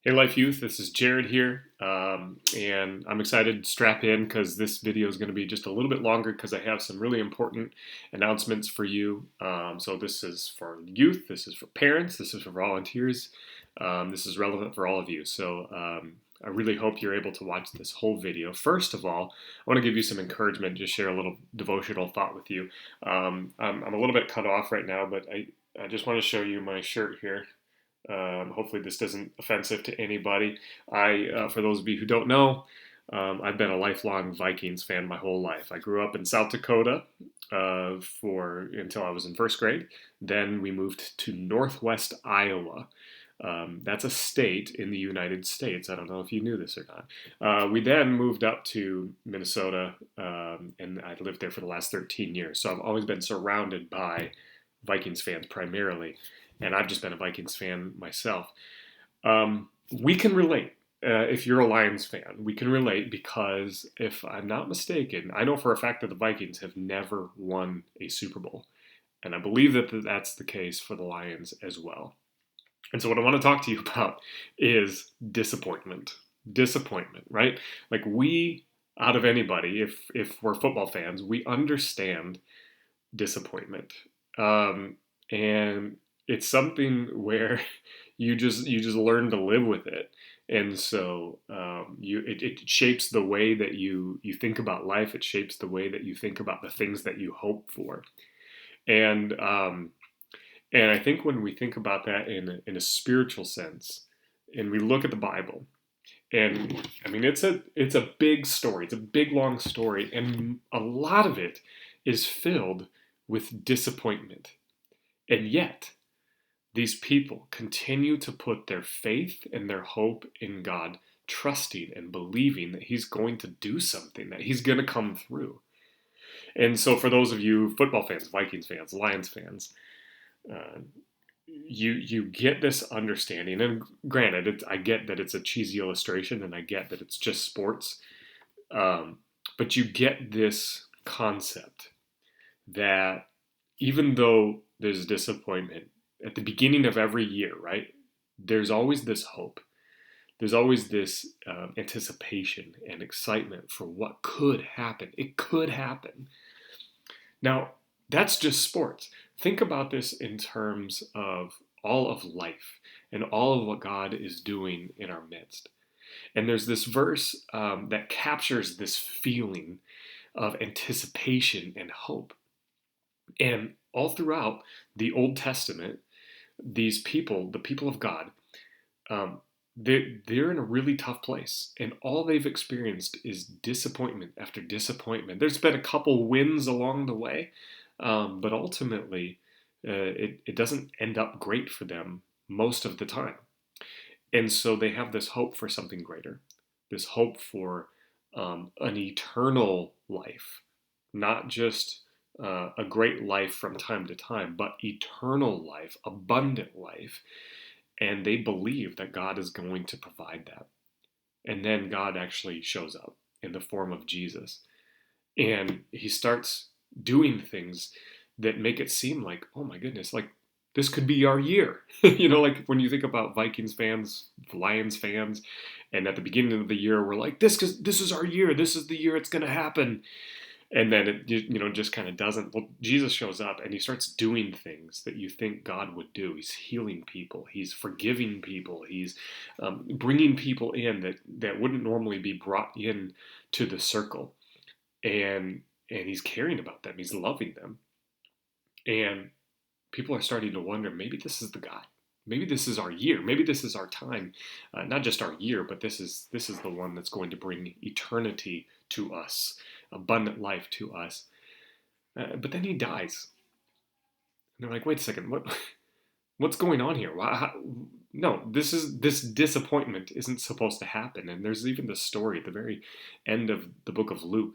Hey Life Youth, this is Jared here, and I'm excited to strap in because this video is going to be just a little bit longer because I have some really important announcements for you. So this is for youth, this is for parents, this is for volunteers, this is relevant for all of you. So I really hope you're able to watch this whole video. First of all, I want to give you some encouragement, just share a little devotional thought with you. I'm a little bit cut off right now, but I just want to show you my shirt here. Hopefully this isn't offensive to anybody. For those of you who don't know, I've been a lifelong Vikings fan my whole life. I grew up in South Dakota for until I was in first grade. Then we moved to Northwest Iowa. That's a state in the United States. I don't know if you knew this or not. We then moved up to Minnesota, and I lived there for the last 13 years. So I've always been surrounded by Vikings fans primarily, and I've just been a Vikings fan myself. We can relate. If you're a Lions fan, we can relate because if I'm not mistaken, I know for a fact that the Vikings have never won a Super Bowl. And I believe that that's the case for the Lions as well. And so what I want to talk to you about is disappointment. Disappointment, right? Like we, out of anybody, if we're football fans, we understand disappointment. And it's something where you just learn to live with it, and so it shapes the way that you think about life. It shapes the way that you think about the things that you hope for, and I think when we think about that in a spiritual sense, and we look at the Bible, and I mean it's a big story. It's a big long story, and a lot of it is filled with disappointment, and yet these people continue to put their faith and their hope in God, trusting and believing that He's going to do something, that He's going to come through. And so, for those of you football fans, Vikings fans, Lions fans, uh, you get this understanding. And granted, I get that it's a cheesy illustration, and I get that it's just sports, but you get this concept that even though there's disappointment at the beginning of every year, right? There's always this hope. There's always this anticipation and excitement for what could happen. It could happen. Now, that's just sports. Think about this in terms of all of life and all of what God is doing in our midst. And there's this verse that captures this feeling of anticipation and hope. And all throughout the Old Testament, these people, the people of God, they're in a really tough place, and all they've experienced is disappointment after disappointment. There's been a couple wins along the way, but ultimately, it doesn't end up great for them most of the time. And so they have this hope for something greater, this hope for an eternal life, not just a great life from time to time, but eternal life, abundant life. And they believe that God is going to provide that. And then God actually shows up in the form of Jesus. And He starts doing things that make it seem like, oh my goodness, like this could be our year. Like when you think about Vikings fans, Lions fans, and at the beginning of the year, we're like, this is our year. This is the year it's going to happen. And then it just kind of doesn't. Well, Jesus shows up and He starts doing things that you think God would do. He's healing people. He's forgiving people. He's bringing people in that wouldn't normally be brought in to the circle. And He's caring about them. He's loving them. And people are starting to wonder, maybe this is the guy. Maybe this is our year. Maybe this is our time. Not just our year, but this is the one that's going to bring eternity to us, abundant life to us. But then He dies. And they're like, wait a second, what's going on here? No, this disappointment isn't supposed to happen. And there's even the story at the very end of the book of Luke,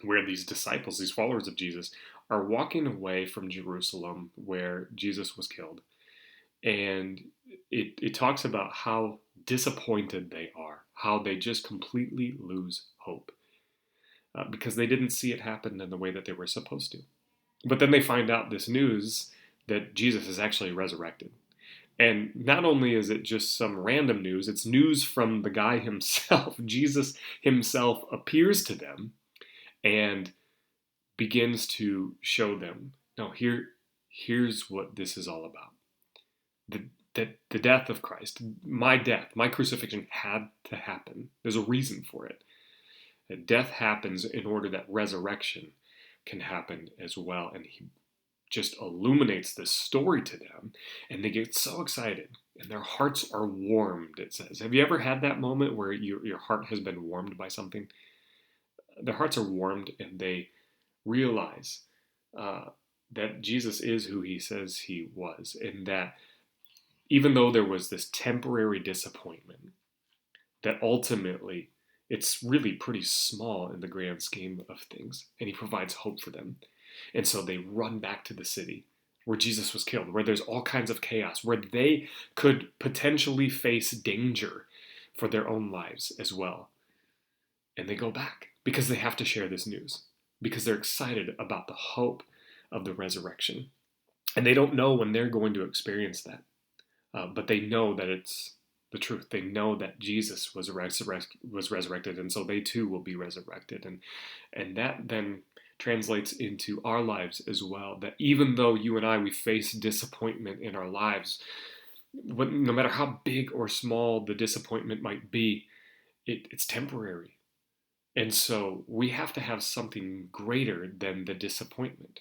where these disciples, these followers of Jesus, are walking away from Jerusalem where Jesus was killed. And it talks about how disappointed they are, how they just completely lose hope because they didn't see it happen in the way that they were supposed to. But then they find out this news that Jesus is actually resurrected. And not only is it just some random news, it's news from the guy himself. Jesus himself appears to them and begins to show them, no, here's what this is all about. The death of Christ, my death, my crucifixion had to happen. There's a reason for it. That death happens in order that resurrection can happen as well. And he just illuminates this story to them, and they get so excited, and their hearts are warmed, it says. Have you ever had that moment where your heart has been warmed by something? Their hearts are warmed, and they realize that Jesus is who he says he was, and that even though there was this temporary disappointment, that ultimately it's really pretty small in the grand scheme of things, and he provides hope for them. And so they run back to the city where Jesus was killed, where there's all kinds of chaos, where they could potentially face danger for their own lives as well. And they go back because they have to share this news, because they're excited about the hope of the resurrection. And they don't know when they're going to experience that, but they know that it's the truth. They know that Jesus was resurrected, and so they too will be resurrected. And that then translates into our lives as well, that even though you and I, we face disappointment in our lives, no matter how big or small the disappointment might be, it's temporary. And so we have to have something greater than the disappointment.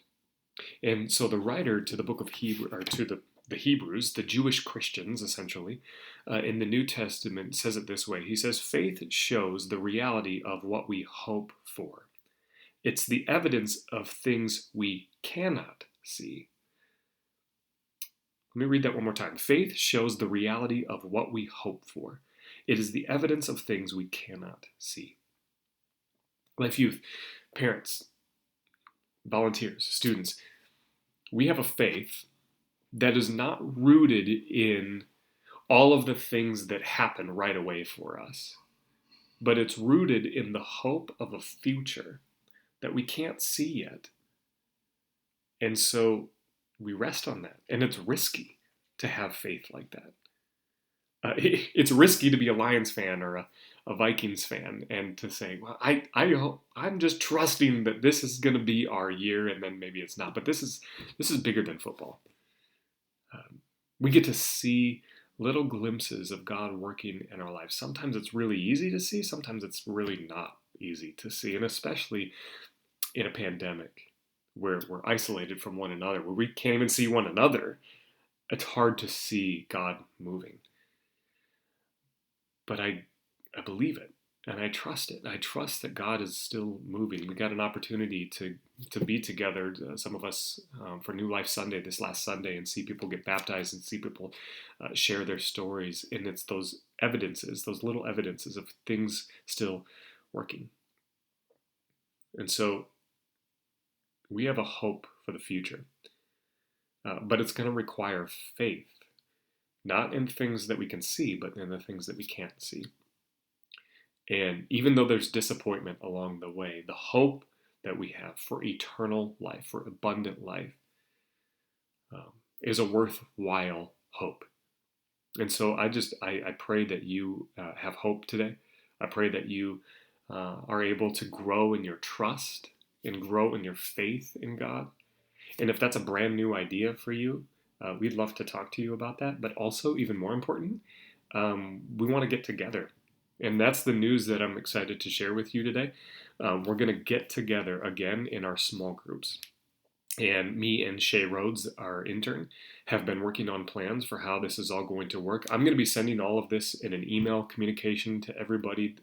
And so the writer to the book of Hebrew, or to the Hebrews, the Jewish Christians essentially, in the New Testament says it this way. He says, faith shows the reality of what we hope for. It's the evidence of things we cannot see. Let me read that one more time. Faith shows the reality of what we hope for. It is the evidence of things we cannot see. LifeYth, parents, volunteers, students, we have a faith that is not rooted in all of the things that happen right away for us, but it's rooted in the hope of a future that we can't see yet. And so we rest on that. And it's risky to have faith like that. It's risky to be a Lions fan or a Vikings fan and to say, well, I'm just trusting that this is going to be our year, and then maybe it's not. But this is bigger than football. We get to see little glimpses of God working in our lives. Sometimes it's really easy to see. Sometimes it's really not easy to see. And especially in a pandemic where we're isolated from one another, where we can't even see one another, it's hard to see God moving. But I believe it, and I trust it. I trust that God is still moving. We got an opportunity to be together, some of us, for New Life Sunday this last Sunday, and see people get baptized and see people share their stories. And it's those evidences, those little evidences of things still working. And so we have a hope for the future, but it's going to require faith, not in things that we can see, but in the things that we can't see. And even though there's disappointment along the way, the hope that we have for eternal life, for abundant life, is a worthwhile hope. And so I pray that you have hope today. I pray that you are able to grow in your trust and grow in your faith in God. And if that's a brand new idea for you, we'd love to talk to you about that. But also, even more important, we want to get together. And that's the news that I'm excited to share with you today. We're going to get together again in our small groups. And me and Shay Rhodes, our intern, have been working on plans for how this is all going to work. I'm going to be sending all of this in an email communication to everybody,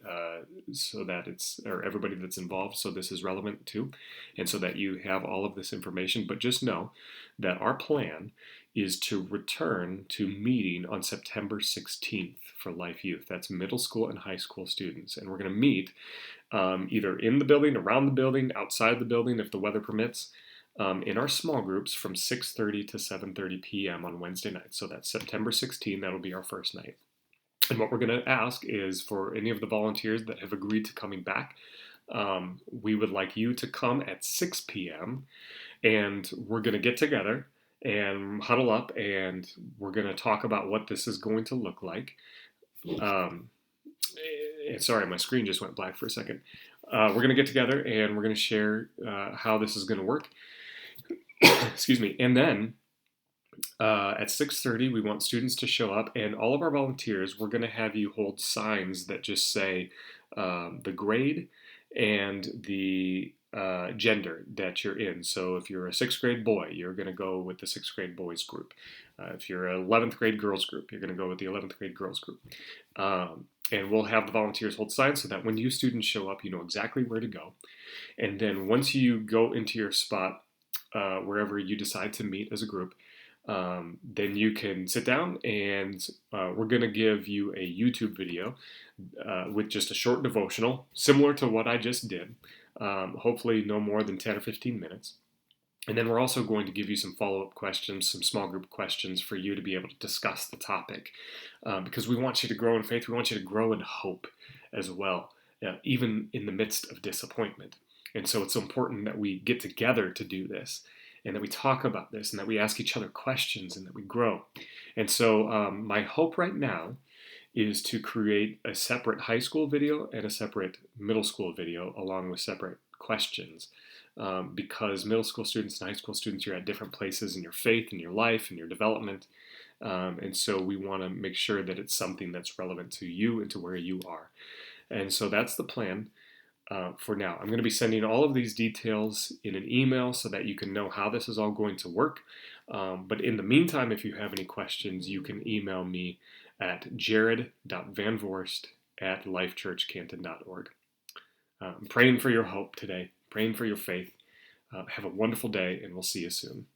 so that or everybody that's involved, so this is relevant too, and so that you have all of this information. But just know that our plan is to return to meeting on September 16th for LifeYth. That's middle school and high school students. And we're going to meet either in the building, around the building, outside the building, if the weather permits, in our small groups from 6:30 to 7:30 p.m. on Wednesday night. So that's September 16th. That'll be our first night. And what we're going to ask is for any of the volunteers that have agreed to coming back, we would like you to come at 6 p.m. and we're going to get together and huddle up, and we're going to talk about what this is going to look like. Um, Sorry, my screen just went black for a second. We're going to get together and we're going to share how this is going to work. Excuse me. And then at 6:30, we want students to show up, and all of our volunteers, we're going to have you hold signs that just say the grade and the gender that you're in. So if you're a 6th grade boy, you're going to go with the 6th grade boys group. If you're an 11th grade girls group, you're going to go with the 11th grade girls group. And we'll have the volunteers hold signs so that when you students show up, you know exactly where to go. And then once you go into your spot, wherever you decide to meet as a group, then you can sit down, and we're going to give you a YouTube video with just a short devotional, similar to what I just did, hopefully no more than 10 or 15 minutes. And then we're also going to give you some follow-up questions, some small group questions for you to be able to discuss the topic, because we want you to grow in faith. We want you to grow in hope as well, even in the midst of disappointment. And so it's important that we get together to do this, and that we talk about this, and that we ask each other questions, and that we grow. And so my hope right now is to create a separate high school video and a separate middle school video, along with separate questions. Because middle school students and high school students, you're at different places in your faith, in your life, in your development. And so we want to make sure that it's something that's relevant to you and to where you are. And so that's the plan for now. I'm going to be sending all of these details in an email so that you can know how this is all going to work. But in the meantime, if you have any questions, you can email me at jared.vanvorst@lifechurchcanton.org. I'm praying for your hope today, praying for your faith. Have a wonderful day, and we'll see you soon.